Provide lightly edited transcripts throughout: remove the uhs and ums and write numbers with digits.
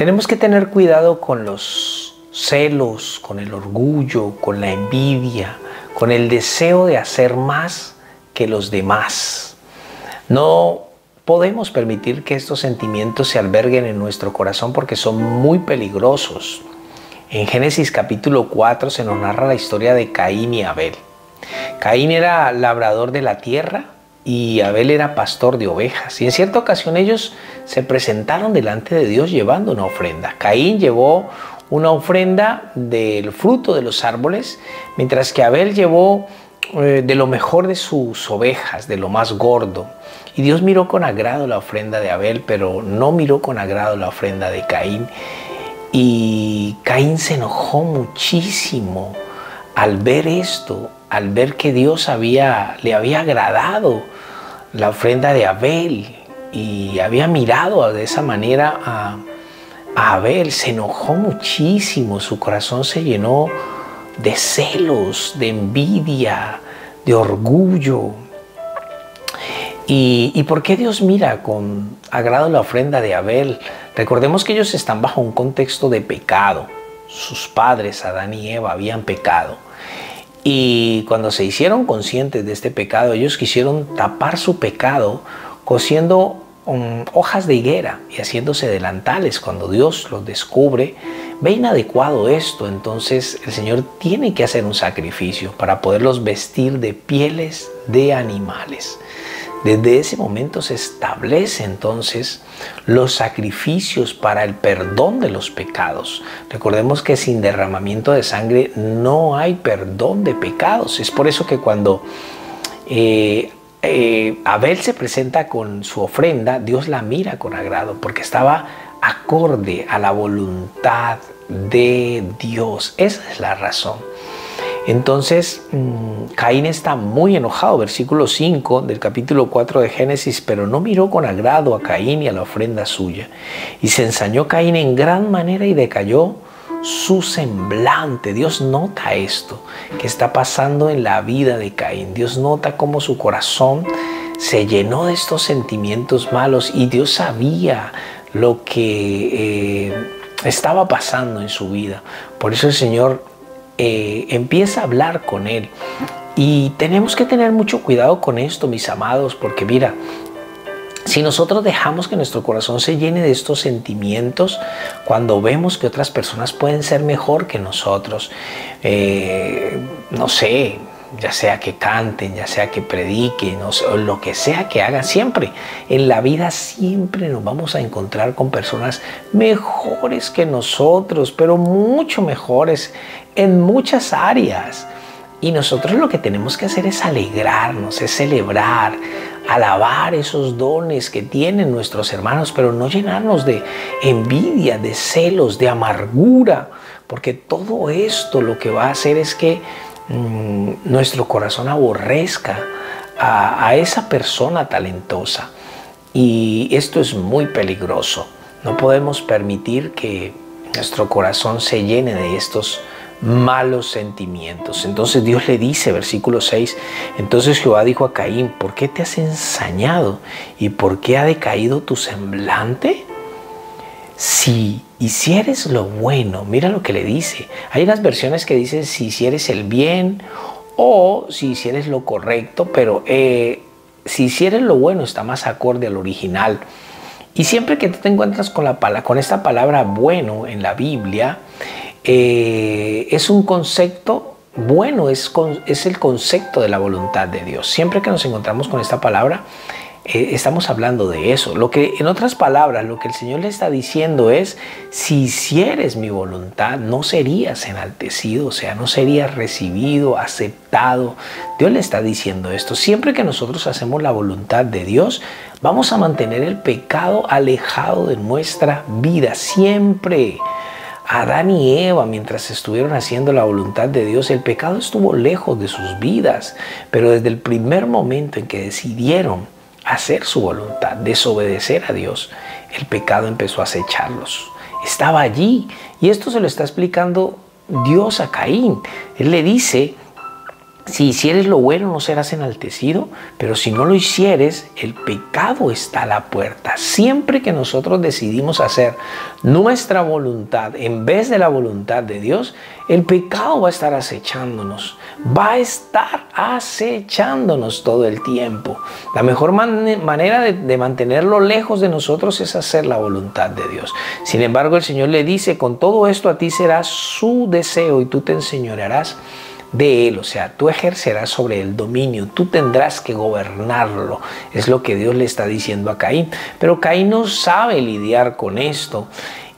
Tenemos que tener cuidado con los celos, con el orgullo, con la envidia, con el deseo de hacer más que los demás. No podemos permitir que estos sentimientos se alberguen en nuestro corazón porque son muy peligrosos. En Génesis capítulo 4 se nos narra la historia de Caín y Abel. Caín era labrador de la tierra y Abel era pastor de ovejas. Y en cierta ocasión ellos se presentaron delante de Dios llevando una ofrenda. Caín llevó una ofrenda del fruto de los árboles, mientras que Abel llevó de lo mejor de sus ovejas, de lo más gordo. Y Dios miró con agrado la ofrenda de Abel, pero no miró con agrado la ofrenda de Caín. Y Caín se enojó muchísimo al ver esto, al ver que Dios le había agradado la ofrenda de Abel y había mirado de esa manera a Abel. Se enojó muchísimo, su corazón se llenó de celos, de envidia, de orgullo. ¿Y por qué Dios mira con agrado la ofrenda de Abel? Recordemos que ellos están bajo un contexto de pecado. Sus padres, Adán y Eva, habían pecado. Y cuando se hicieron conscientes de este pecado, ellos quisieron tapar su pecado cosiendo hojas de higuera y haciéndose delantales. Cuando Dios los descubre, ve inadecuado esto. Entonces el Señor tiene que hacer un sacrificio para poderlos vestir de pieles de animales. Desde ese momento se establece entonces los sacrificios para el perdón de los pecados. Recordemos que sin derramamiento de sangre no hay perdón de pecados. Es por eso que cuando Abel se presenta con su ofrenda, Dios la mira con agrado, porque estaba acorde a la voluntad de Dios. Esa es la razón. Entonces Caín está muy enojado, versículo 5 del capítulo 4 de Génesis, pero no miró con agrado a Caín y a la ofrenda suya. Y se ensañó Caín en gran manera y decayó su semblante. Dios nota esto que está pasando en la vida de Caín. Dios nota cómo su corazón se llenó de estos sentimientos malos y Dios sabía lo que estaba pasando en su vida. Por eso el Señor empieza a hablar con él. Y tenemos que tener mucho cuidado con esto, mis amados, porque mira, si nosotros dejamos que nuestro corazón se llene de estos sentimientos, cuando vemos que otras personas pueden ser mejor que nosotros, no sé, ya sea que canten, ya sea que prediquen, o lo que sea que hagan, siempre en la vida siempre nos vamos a encontrar con personas mejores que nosotros, pero mucho mejores en muchas áreas. Y nosotros lo que tenemos que hacer es alegrarnos, es celebrar, alabar esos dones que tienen nuestros hermanos, pero no llenarnos de envidia, de celos, de amargura, porque todo esto lo que va a hacer es que nuestro corazón aborrezca a esa persona talentosa. Y esto es muy peligroso. No podemos permitir que nuestro corazón se llene de estos malos sentimientos. Entonces Dios le dice, versículo 6, entonces Jehová dijo a Caín, ¿por qué te has ensañado? ¿Y por qué ha decaído tu semblante? Si hicieres lo bueno, mira lo que le dice. Hay unas versiones que dicen si hicieres el bien o si hicieres lo correcto, pero si hicieres lo bueno está más acorde al original. Y siempre que tú te encuentras con esta palabra bueno en la Biblia, es un concepto bueno, es el concepto de la voluntad de Dios. Siempre que nos encontramos con esta palabra, estamos hablando de eso. En otras palabras, lo que el Señor le está diciendo es, si hicieres mi voluntad, no serías enaltecido, o sea, no serías recibido, aceptado. Dios le está diciendo esto. Siempre que nosotros hacemos la voluntad de Dios, vamos a mantener el pecado alejado de nuestra vida, siempre. Adán y Eva, mientras estuvieron haciendo la voluntad de Dios, el pecado estuvo lejos de sus vidas, pero desde el primer momento en que decidieron hacer su voluntad, desobedecer a Dios, el pecado empezó a acecharlos. Estaba allí, y esto se lo está explicando Dios a Caín. Él le dice Si hicieres lo bueno no serás enaltecido, pero si no lo hicieres, el pecado está a la puerta. Siempre que nosotros decidimos hacer nuestra voluntad en vez de la voluntad de Dios, el pecado va a estar acechándonos. Va a estar acechándonos todo el tiempo. La mejor manera de mantenerlo lejos de nosotros es hacer la voluntad de Dios. Sin embargo, el Señor le dice, con todo esto a ti será su deseo y tú te enseñorearás de él, o sea, tú ejercerás sobre el dominio, tú tendrás que gobernarlo, es lo que Dios le está diciendo a Caín. Pero Caín no sabe lidiar con esto,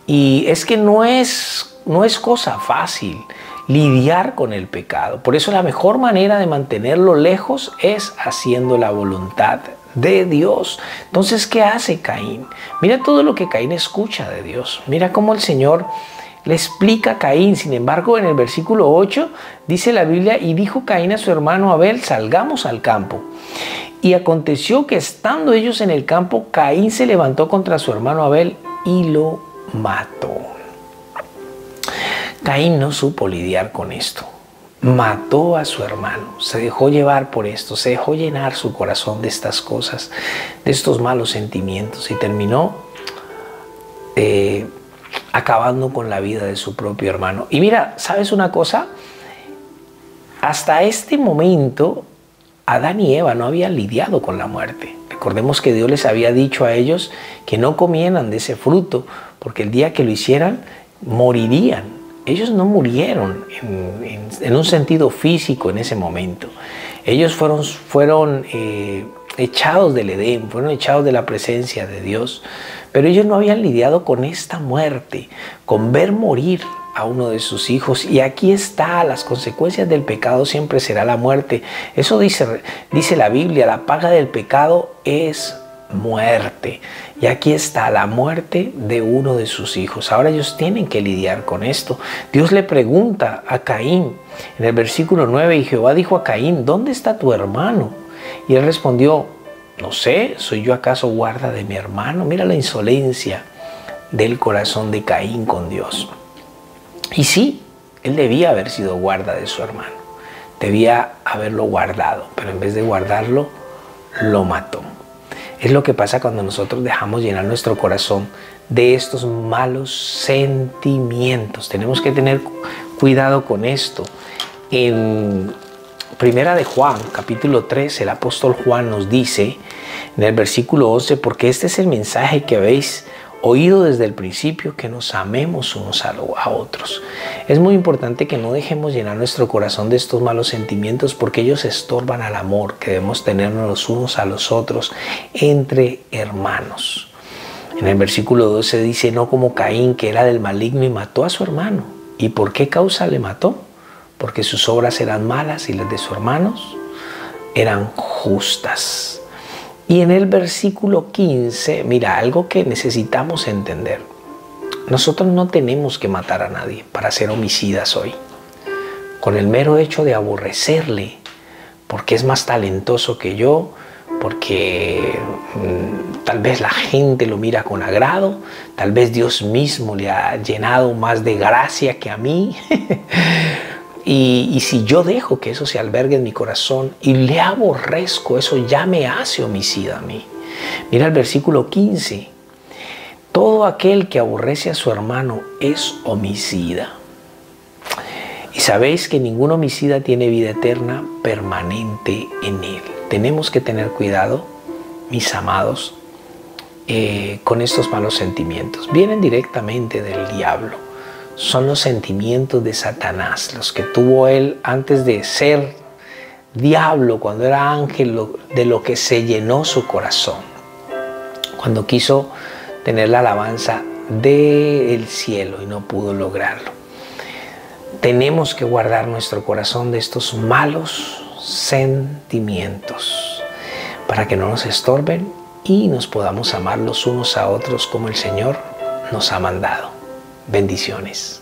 y es que no es cosa fácil lidiar con el pecado. Por eso la mejor manera de mantenerlo lejos es haciendo la voluntad de Dios. Entonces, ¿qué hace Caín? Mira todo lo que Caín escucha de Dios. Mira cómo el Señor le explica a Caín. Sin embargo, en el versículo 8 dice la Biblia, y dijo Caín a su hermano Abel, salgamos al campo. Y aconteció que estando ellos en el campo, Caín se levantó contra su hermano Abel y lo mató. Caín no supo lidiar con esto. Mató a su hermano, se dejó llevar por esto, se dejó llenar su corazón de estas cosas, de estos malos sentimientos, y terminó acabando con la vida de su propio hermano. Y mira, ¿sabes una cosa? Hasta este momento, Adán y Eva no habían lidiado con la muerte. Recordemos que Dios les había dicho a ellos que no comieran de ese fruto, porque el día que lo hicieran, morirían. Ellos no murieron en un sentido físico en ese momento. Ellos fueron echados del Edén, fueron echados de la presencia de Dios. Pero ellos no habían lidiado con esta muerte, con ver morir a uno de sus hijos. Y aquí está, las consecuencias del pecado siempre será la muerte. Eso dice la Biblia, la paga del pecado es muerte. Y aquí está la muerte de uno de sus hijos. Ahora ellos tienen que lidiar con esto. Dios le pregunta a Caín en el versículo 9, y Jehová dijo a Caín, ¿dónde está tu hermano? Y él respondió, no sé, ¿soy yo acaso guarda de mi hermano? Mira la insolencia del corazón de Caín con Dios. Y sí, él debía haber sido guarda de su hermano. Debía haberlo guardado, pero en vez de guardarlo, lo mató. Es lo que pasa cuando nosotros dejamos llenar nuestro corazón de estos malos sentimientos. Tenemos que tener cuidado con esto. En Primera de Juan, capítulo 3, el apóstol Juan nos dice en el versículo 11, porque este es el mensaje que habéis oído desde el principio, que nos amemos unos a otros. Es muy importante que no dejemos llenar nuestro corazón de estos malos sentimientos, porque ellos estorban al amor que debemos tenernos los unos a los otros entre hermanos. En el versículo 12 dice, no como Caín, que era del maligno y mató a su hermano. ¿Y por qué causa le mató? Porque sus obras eran malas y las de sus hermanos eran justas. Y en el versículo 15, mira, algo que necesitamos entender. Nosotros no tenemos que matar a nadie para ser homicidas hoy. Con el mero hecho de aborrecerle, porque es más talentoso que yo, porque tal vez la gente lo mira con agrado, tal vez Dios mismo le ha llenado más de gracia que a mí. Y si yo dejo que eso se albergue en mi corazón y le aborrezco, eso ya me hace homicida a mí. Mira el versículo 15. Todo aquel que aborrece a su hermano es homicida. Y sabéis que ningún homicida tiene vida eterna permanente en él. Tenemos que tener cuidado, mis amados, con estos malos sentimientos. Vienen directamente del diablo. Son los sentimientos de Satanás, los que tuvo él antes de ser diablo, cuando era ángel, de lo que se llenó su corazón, cuando quiso tener la alabanza del cielo y no pudo lograrlo. Tenemos que guardar nuestro corazón de estos malos sentimientos para que no nos estorben y nos podamos amar los unos a otros como el Señor nos ha mandado. Bendiciones.